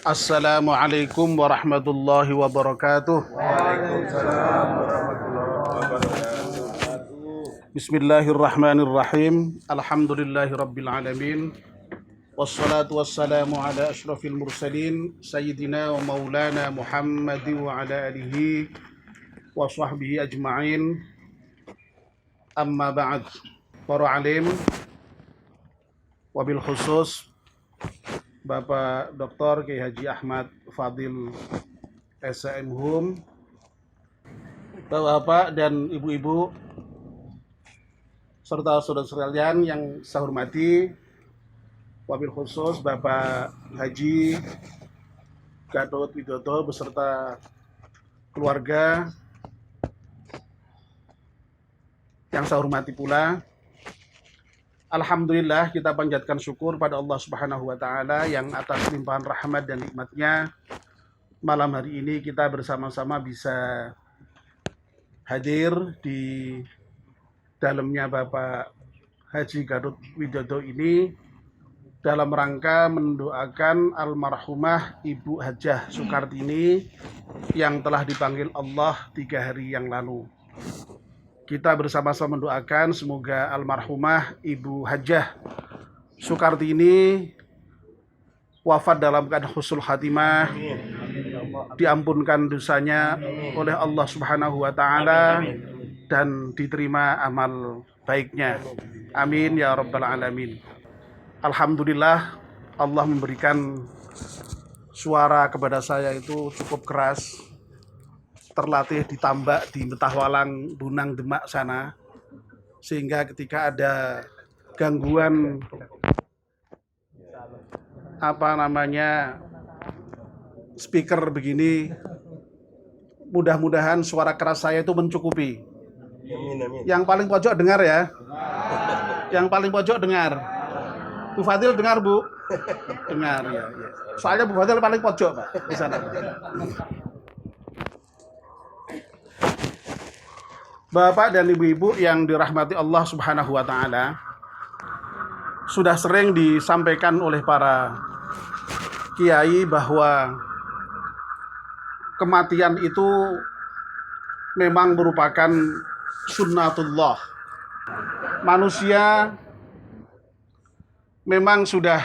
Assalamualaikum warahmatullahi wabarakatuh. Waalaikumsalam warahmatullahi wabarakatuh. Bismillahirrahmanirrahim. Alhamdulillahirabbil alamin. Wassalatu wassalamu ala asyrafil mursalin sayyidina wa maulana Muhammadin wa ala alihi wa sahbihi ajma'in. Amma ba'd. Para alim, wabil khusus Bapak Dr. Kiai Haji Ahmad Fadil SMHum, Bapak dan Ibu-ibu serta saudara sekalian yang saya hormati, wabil khusus Bapak Haji Gatot Widodo beserta keluarga yang saya hormati pula. Alhamdulillah, kita panjatkan syukur pada Allah Subhanahu wa Ta'ala yang atas limpahan rahmat dan nikmatnya malam hari ini kita bersama-sama bisa hadir di dalamnya Bapak Haji Gatot Widodo ini dalam rangka mendoakan almarhumah Ibu Hajah Sukartini yang telah dipanggil Allah 3 hari yang lalu. Kita bersama-sama mendoakan semoga almarhumah Ibu Hajah Sukartini wafat dalam keadaan husnul khatimah, diampunkan dosanya oleh Allah Subhanahu wa Ta'ala dan diterima amal baiknya. Amin ya rabbal alamin. Alhamdulillah, Allah memberikan suara kepada saya itu cukup keras, terlatih di Tambak, di Metahwalang, Bunang, Demak sana, sehingga ketika ada gangguan speaker begini, mudah-mudahan suara keras saya itu mencukupi. Amin. Yang paling pojok dengar ya, yang paling pojok dengar. Bu Fadil dengar, Bu? Dengar ya. Soalnya Bu Fadil paling pojok, Pak, di sana. Bapak dan Ibu-ibu yang dirahmati Allah Subhanahu wa Ta'ala, sudah sering disampaikan oleh para kiai bahwa kematian itu memang merupakan sunnatullah. Manusia memang sudah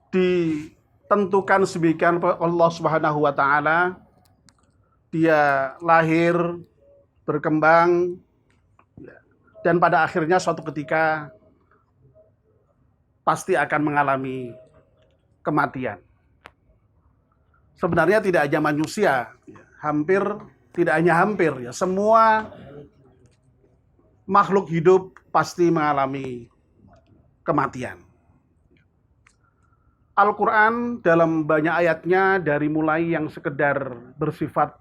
ditentukan sedemikian Allah Subhanahu wa Ta'ala. Dia lahir, berkembang, dan pada akhirnya suatu ketika pasti akan mengalami kematian. Sebenarnya tidak hanya manusia, tidak hanya hampir, semua makhluk hidup pasti mengalami kematian. Al-Quran dalam banyak ayatnya, dari mulai yang sekedar bersifat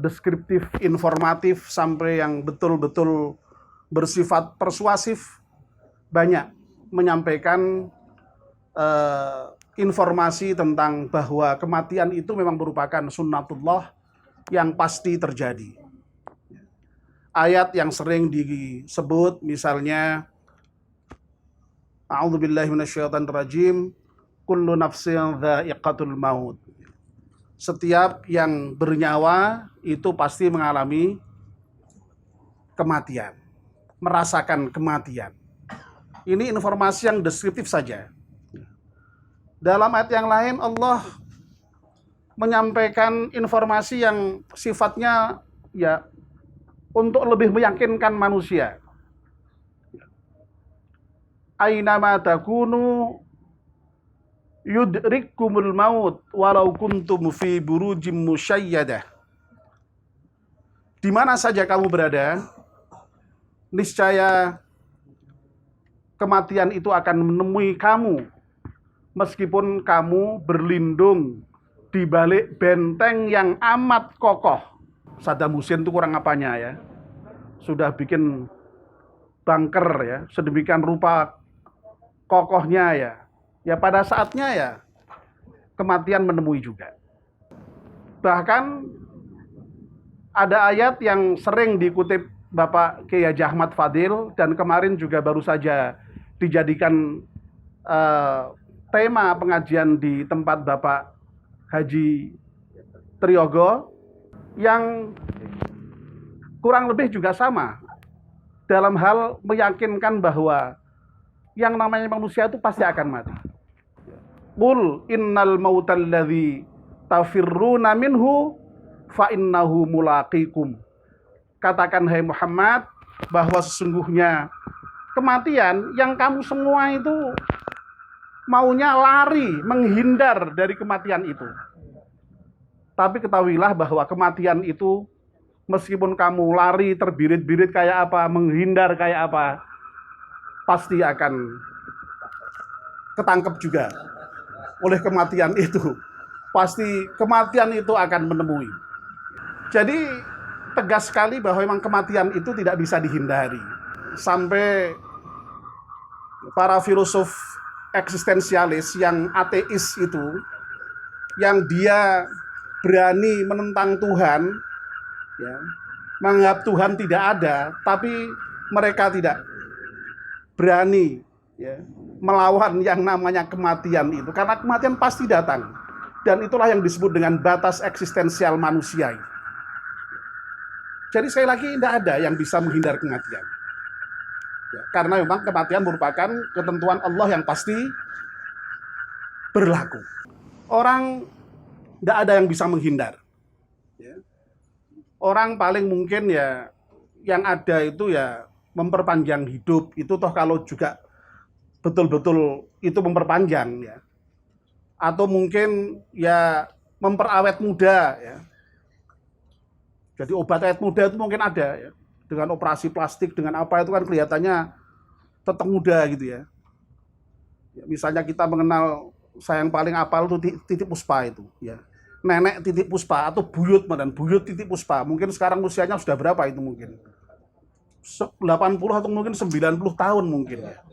deskriptif, informatif, sampai yang betul-betul bersifat persuasif, banyak menyampaikan informasi tentang bahwa kematian itu memang merupakan sunnatullah yang pasti terjadi. Ayat yang sering disebut misalnya A'udzubillahi minasyaitonirrajim, kullu nafsin dha'iqatul maut. Setiap yang bernyawa itu pasti mengalami kematian, merasakan kematian. Ini informasi yang deskriptif saja. Dalam ayat yang lain Allah menyampaikan informasi yang sifatnya untuk lebih meyakinkan manusia. Ainama takunu yudrikkumul maut walau kuntum fi burujim musyayyadah. Di mana saja kamu berada, niscaya kematian itu akan menemui kamu meskipun kamu berlindung di balik benteng yang amat kokoh. Saddam Hussein itu kurang apanya ya. Sudah bikin bunker ya, sedemikian rupa kokohnya ya. Ya pada saatnya ya kematian menemui juga. Bahkan ada ayat yang sering dikutip Bapak Kiai Haji Ahmad Fadil dan kemarin juga baru saja dijadikan tema pengajian di tempat Bapak Haji Triyogo yang kurang lebih juga sama dalam hal meyakinkan bahwa yang namanya manusia itu pasti akan mati. Qul innal mautal ladzi tafirruna minhu fa innahu mulaqikum. Katakan hai Muhammad bahwa sesungguhnya kematian yang kamu semua itu maunya lari, menghindar dari kematian itu. Tapi ketahuilah bahwa kematian itu meskipun kamu lari, terbirit-birit kayak apa, menghindar kayak apa, pasti akan ketangkep juga oleh kematian itu. Pasti kematian itu akan menemui. Jadi tegas sekali bahwa memang kematian itu tidak bisa dihindari. Sampai para filosof eksistensialis yang ateis itu, yang dia berani menentang Tuhan, ya, menganggap Tuhan tidak ada, tapi mereka tidak berani, ya, melawan yang namanya kematian itu, karena kematian pasti datang, dan itulah yang disebut dengan batas eksistensial manusia. Jadi sekali lagi tidak ada yang bisa menghindar kematian, ya, karena memang kematian merupakan ketentuan Allah yang pasti berlaku. Orang tidak ada yang bisa menghindar. Ya. Orang paling mungkin ya yang ada itu ya memperpanjang hidup, itu toh kalau juga betul-betul itu memperpanjang, ya. Atau mungkin ya memperawet muda, ya. Jadi obat awet muda itu mungkin ada, ya. Dengan operasi plastik, dengan apa itu kan kelihatannya tetap muda gitu ya. Ya, misalnya kita mengenal, saya yang paling apal itu Titiek Puspa itu, ya. Nenek Titiek Puspa atau buyut Titiek Puspa. Mungkin sekarang usianya sudah berapa itu mungkin? 80 atau mungkin 90 tahun mungkin, ya.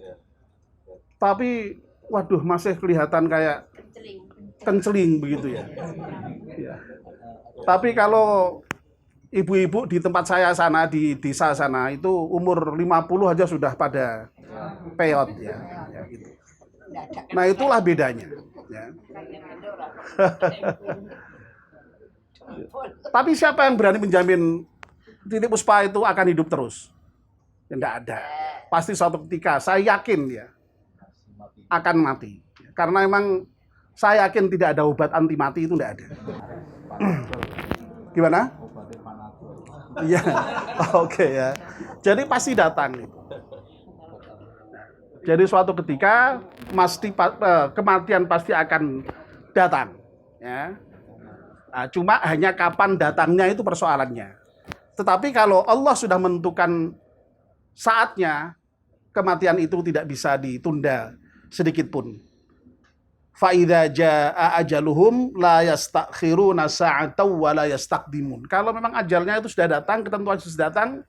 Tapi waduh masih kelihatan kayak kenceling begitu ya. Ya. Tapi kalau ibu-ibu di tempat saya sana, di desa sana, itu umur 50 aja sudah pada peot, ya, ya gitu. Nah itulah bedanya, ya. Tapi siapa yang berani menjamin Titiek Puspa itu akan hidup terus? Ya, tidak ada. Pasti suatu ketika saya yakin ya akan mati. Karena memang saya yakin tidak ada obat anti mati, itu tidak ada. Gimana? Iya, oke ya. Jadi pasti datang. Jadi suatu ketika kematian pasti akan datang. Ya. Nah, cuma hanya kapan datangnya itu persoalannya. Tetapi kalau Allah sudah menentukan saatnya, kematian itu tidak bisa ditunda sedikit pun. Fa idza jaa ajaluhum la yastakhiruna sa'atan wa la yastaqdimun. Kalau memang ajalnya itu sudah datang, ketentuan itu sudah datang,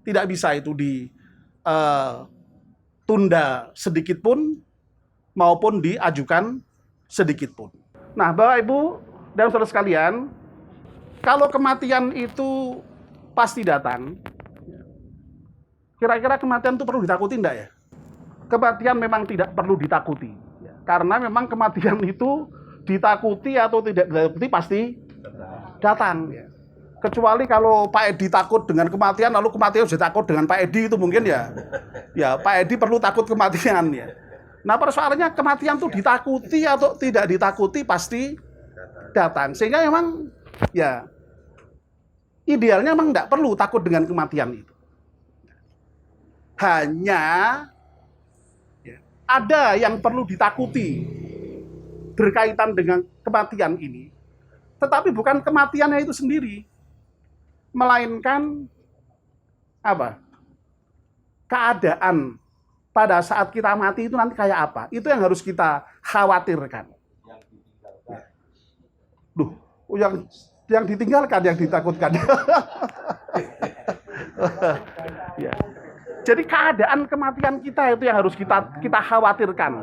tidak bisa itu ditunda sedikit pun maupun diajukan sedikit pun. Nah, Bapak Ibu dan saudara sekalian, kalau kematian itu pasti datang, kira-kira kematian itu perlu ditakuti enggak ya? Kematian memang tidak perlu ditakuti. Karena memang kematian itu ditakuti atau tidak ditakuti pasti datang. Kecuali kalau Pak Edi takut dengan kematian, lalu kematian sudah takut dengan Pak Edi, itu mungkin ya Pak Edi perlu takut kematian, ya. Nah persoalannya kematian itu ditakuti atau tidak ditakuti pasti datang. Sehingga memang ya idealnya memang tidak perlu takut dengan kematian itu. Hanya ada yang perlu ditakuti berkaitan dengan kematian ini, tetapi bukan kematiannya itu sendiri, melainkan apa? Keadaan pada saat kita mati itu nanti kayak apa? Itu yang harus kita khawatirkan. Duh, yang ditinggalkan, yang ditakutkan. Ya. Jadi keadaan kematian kita itu yang harus kita khawatirkan.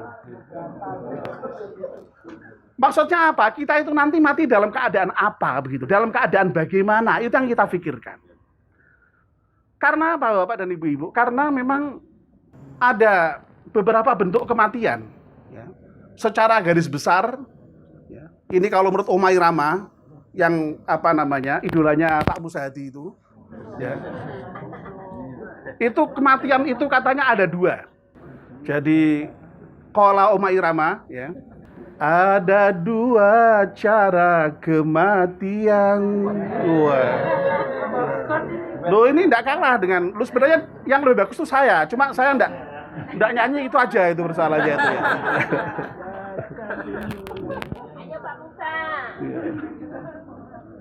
Maksudnya apa? Kita itu nanti mati dalam keadaan apa begitu? Dalam keadaan bagaimana? Itu yang kita pikirkan. Karena apa, Bapak dan Ibu-ibu? Karena memang ada beberapa bentuk kematian. Ya. secara garis besar, ya, ini kalau menurut Omai Rama, yang idolanya Pak Musahadi itu, ya, itu kematian itu katanya ada dua. Jadi qala Omai Rama, ya, ada dua cara kematian. Wah. Lo ini enggak kalah dengan, lo sebenarnya yang lebih bagus tuh saya, cuma saya enggak nyanyi itu aja, itu bersalahnya itu ya. Ayo Pak Musa.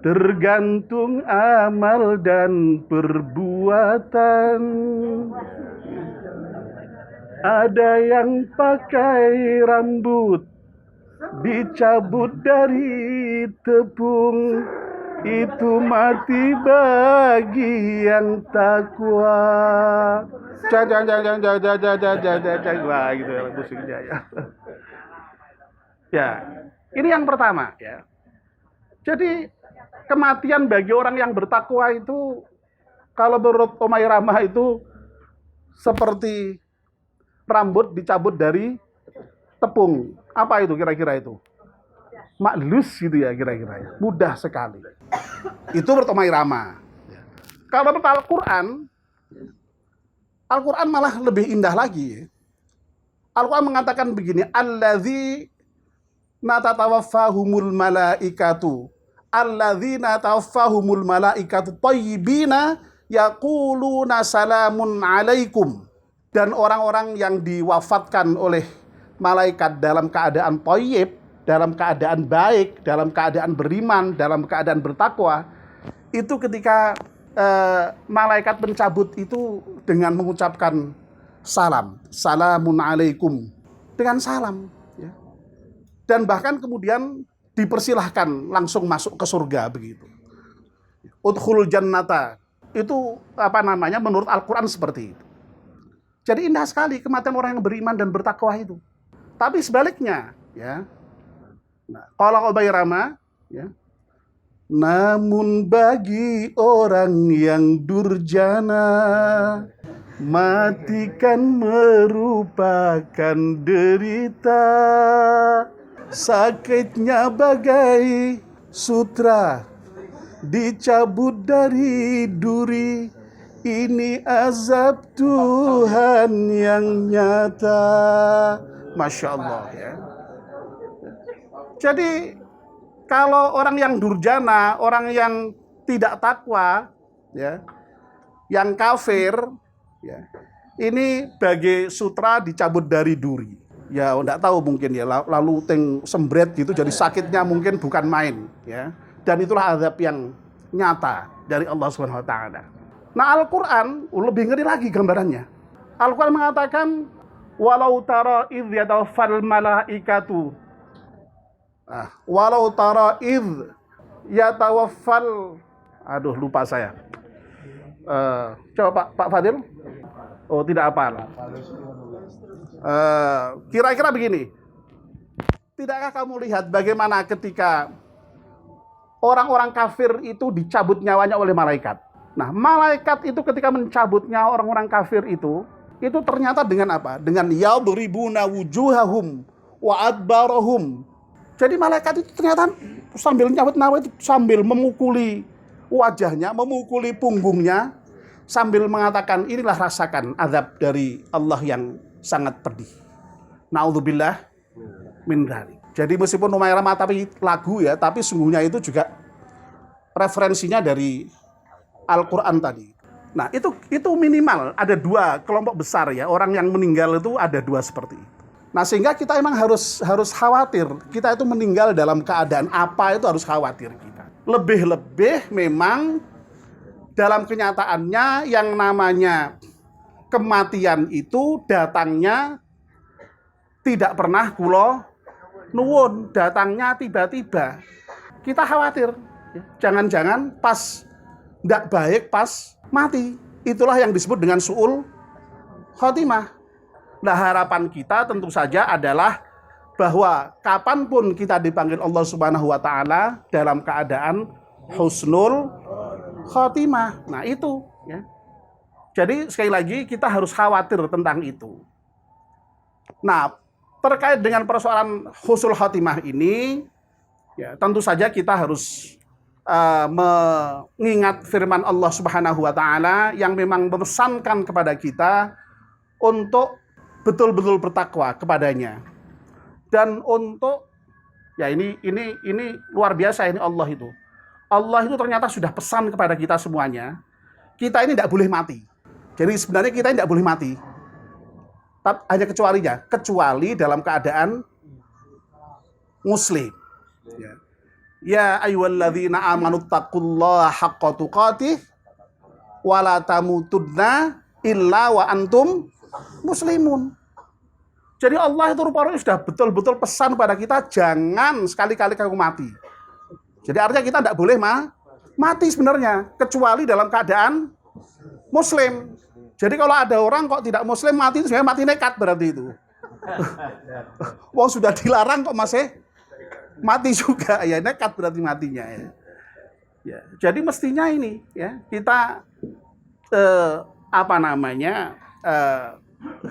Tergantung amal dan perbuatan. Ada yang pakai rambut dicabut dari tepung, itu mati bagi yang takwa. Jangan wah gitu ya musiknya ya. Ya, ini yang pertama ya. Jadi kematian bagi orang yang bertakwa itu kalau menurut Omai Rama itu seperti rambut dicabut dari tepung. Apa itu kira-kira itu? Maklus gitu ya kira-kira ya. Mudah sekali. Itu menurut Omai Rama. Kalau menurut Al-Quran malah lebih indah lagi. Al-Quran mengatakan begini, Allazi natatawaffahumul malaikatu. Alladzina tawaffahumul malaikatu thayyibina yaquluna salamun alaikum. Dan orang-orang yang diwafatkan oleh malaikat dalam keadaan thayyib, dalam keadaan baik, dalam keadaan beriman, dalam keadaan bertakwa, itu ketika malaikat mencabut itu dengan mengucapkan salam, salamun alaikum, dengan salam, ya. Dan bahkan kemudian dipersilahkan langsung masuk ke surga begitu. Udkhulul jannata, itu menurut Al-Quran seperti itu. Jadi indah sekali kematian orang yang beriman dan bertakwa itu. Tapi sebaliknya, ya. Nah, kalau Omai Rama, ya. Namun bagi orang yang durjana, matikan merupakan derita. Sakitnya bagai sutra dicabut dari duri. Ini azab Tuhan yang nyata. Masya Allah ya. Jadi kalau orang yang durjana, orang yang tidak takwa, ya, yang kafir, ya, ini bagai sutra dicabut dari duri. Ya, enggak tahu mungkin ya, lalu sembret gitu, jadi sakitnya mungkin bukan main, ya. Dan itulah azab yang nyata dari Allah Subhanahu wa taala. Nah, Al-Qur'an lebih ngeri lagi gambarannya. Al-Qur'an mengatakan walau tara idz yatawaffal malaikatu. Walau tara idz yatawaffal. Aduh, lupa saya. Coba Pak Fadil. Oh, tidak apa. Kira-kira begini. Tidakkah kamu lihat bagaimana ketika orang-orang kafir itu dicabut nyawanya oleh malaikat? Nah, malaikat itu ketika mencabut nyawa orang-orang kafir itu ternyata dengan apa? Dengan yadribuna wujuhahum wa adbarahum. Jadi malaikat itu ternyata sambil nyabut nyawa itu sambil memukuli wajahnya, memukuli punggungnya, sambil mengatakan inilah rasakan azab dari Allah yang sangat pedih. Naudzubillah min dzalik. Jadi meskipun Omai Rama tapi lagu ya, tapi sungguhnya itu juga referensinya dari Al-Quran tadi. Nah, itu minimal ada dua kelompok besar ya, orang yang meninggal itu ada dua seperti itu. Nah, sehingga kita emang harus khawatir. Kita itu meninggal dalam keadaan apa itu harus khawatir kita. Lebih-lebih memang dalam kenyataannya yang namanya kematian itu datangnya tidak pernah kula nuwun, datangnya tiba-tiba. Kita khawatir. Jangan-jangan pas tidak baik pas mati. Itulah yang disebut dengan su'ul khotimah. Nah, harapan kita tentu saja adalah bahwa kapanpun kita dipanggil Allah Subhanahu wa taala dalam keadaan husnul khotimah. Nah, itu ya. Jadi sekali lagi kita harus khawatir tentang itu. Nah, terkait dengan persoalan husnul khotimah ini, ya tentu saja kita harus mengingat firman Allah Subhanahu wa taala yang memang memesankan kepada kita untuk betul-betul bertakwa kepadanya. Dan untuk ya ini luar biasa ini Allah itu. Allah itu ternyata sudah pesan kepada kita semuanya. Kita ini tidak boleh mati. Jadi sebenarnya kita tidak boleh mati. Hanya kecuali dalam keadaan muslim. Ya ayyuhalladzina amanu taqullaha haqqa tuqatih wa la tamutunna illa wa antum muslimun. Jadi Allah itu rupanya sudah betul-betul pesan pada kita, jangan sekali-kali kamu mati. Jadi artinya kita tidak boleh mati sebenarnya, kecuali dalam keadaan muslim. Jadi kalau ada orang kok tidak muslim mati, itu sebenarnya mati nekat berarti itu. Wong sudah dilarang kok masih mati juga, ya nekat berarti matinya ya. Ya, jadi mestinya ini ya kita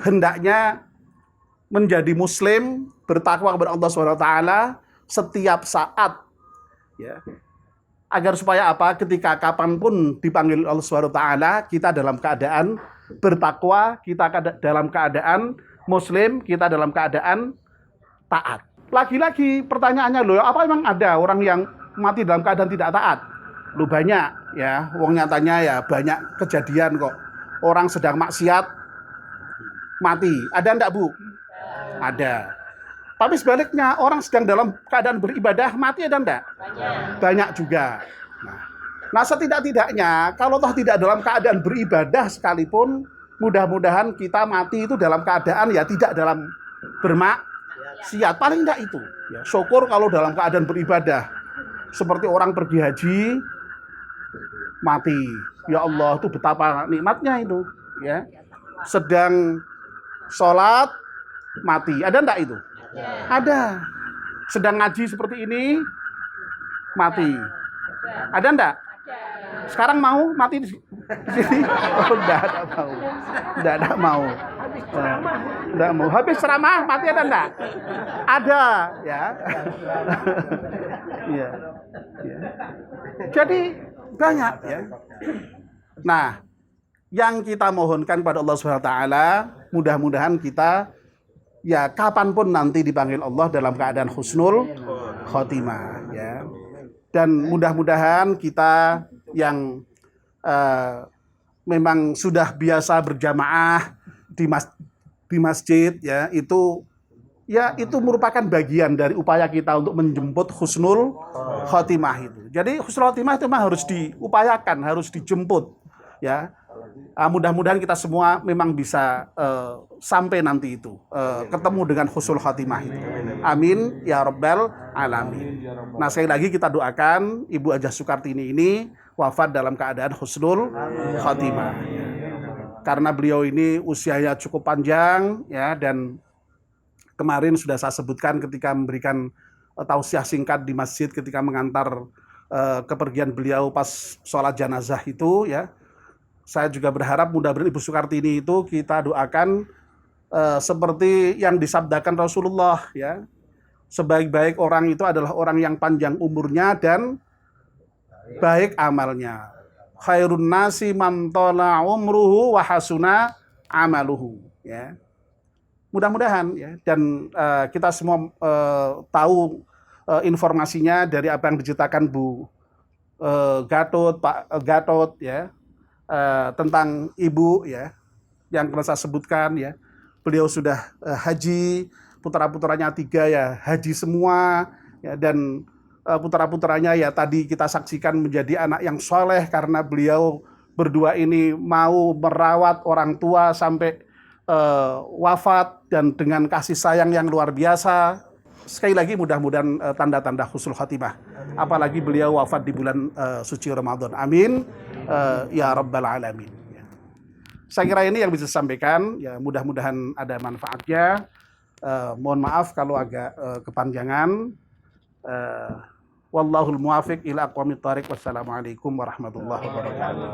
hendaknya menjadi muslim, bertakwa kepada Allah SWT setiap saat ya. Agar supaya apa? Ketika kapanpun dipanggil Allah SWT, kita dalam keadaan bertakwa, kita dalam keadaan muslim, kita dalam keadaan taat. Lagi-lagi pertanyaannya, loh, apa emang ada orang yang mati dalam keadaan tidak taat? Loh banyak ya, wong nyatanya ya banyak kejadian kok. Orang sedang maksiat mati. Ada enggak, Bu? Ada. Tapi sebaliknya, orang sedang dalam keadaan beribadah mati ada enggak? Banyak juga. Nah setidak-tidaknya kalau toh tidak dalam keadaan beribadah sekalipun, mudah-mudahan kita mati itu dalam keadaan ya tidak dalam bermaksiat, paling enggak itu. Ya, syukur kalau dalam keadaan beribadah. Seperti orang pergi haji mati. Ya Allah, itu betapa nikmatnya itu, ya. Sedang sholat mati. Ada enggak itu? Ada. Sedang ngaji seperti ini mati. Ada enggak? Sekarang mau mati di sini? Oh, enggak mau. Enggak mau. Enggak mau. Habis ceramah mati ada enggak? Ada, ya. Ya. Ya. Jadi banyak ya. Nah, yang kita mohonkan pada Allah SWT, mudah-mudahan kita ya kapanpun nanti dipanggil Allah dalam keadaan husnul khotimah ya. Dan mudah-mudahan kita yang memang sudah biasa berjamaah di masjid ya, itu merupakan bagian dari upaya kita untuk menjemput husnul khotimah itu. Jadi husnul khotimah itu memang harus diupayakan, harus dijemput ya. Mudah-mudahan kita semua memang bisa sampai nanti itu ketemu dengan husnul khotimah itu. Amin ya rabbal alamin. Nah, sekali lagi kita doakan Ibu Hajah Sukartini ini wafat dalam keadaan husnul khotimah. Karena beliau ini usianya cukup panjang ya, dan kemarin sudah saya sebutkan ketika memberikan tausiah singkat di masjid ketika mengantar kepergian beliau pas sholat jenazah itu ya. Saya juga berharap mudah-mudahan Ibu Sukartini itu kita doakan seperti yang disabdakan Rasulullah ya. Sebaik-baik orang itu adalah orang yang panjang umurnya dan baik amalnya. Khairun nasi man tala umruhu wa hasuna amaluhu ya. Mudah-mudahan ya, dan kita semua tahu informasinya dari apa yang diceritakan Bu Gatot, Pak Gatot ya. Tentang ibu ya yang pernah saya sebutkan ya, beliau sudah haji, putra-putranya 3 ya haji semua ya, dan putra-putranya ya tadi kita saksikan menjadi anak yang soleh karena beliau berdua ini mau merawat orang tua sampai wafat dan dengan kasih sayang yang luar biasa. Sekali lagi mudah-mudahan tanda-tanda husnul khotimah. Apalagi beliau wafat di bulan suci Ramadan. Amin. Ya rabbal alamin. Saya kira ini yang bisa disampaikan. Ya, mudah-mudahan ada manfaatnya. Mohon maaf kalau agak kepanjangan. Wallahul muwafiq ila aqwamit thariq. Wassalamualaikum warahmatullahi wabarakatuh.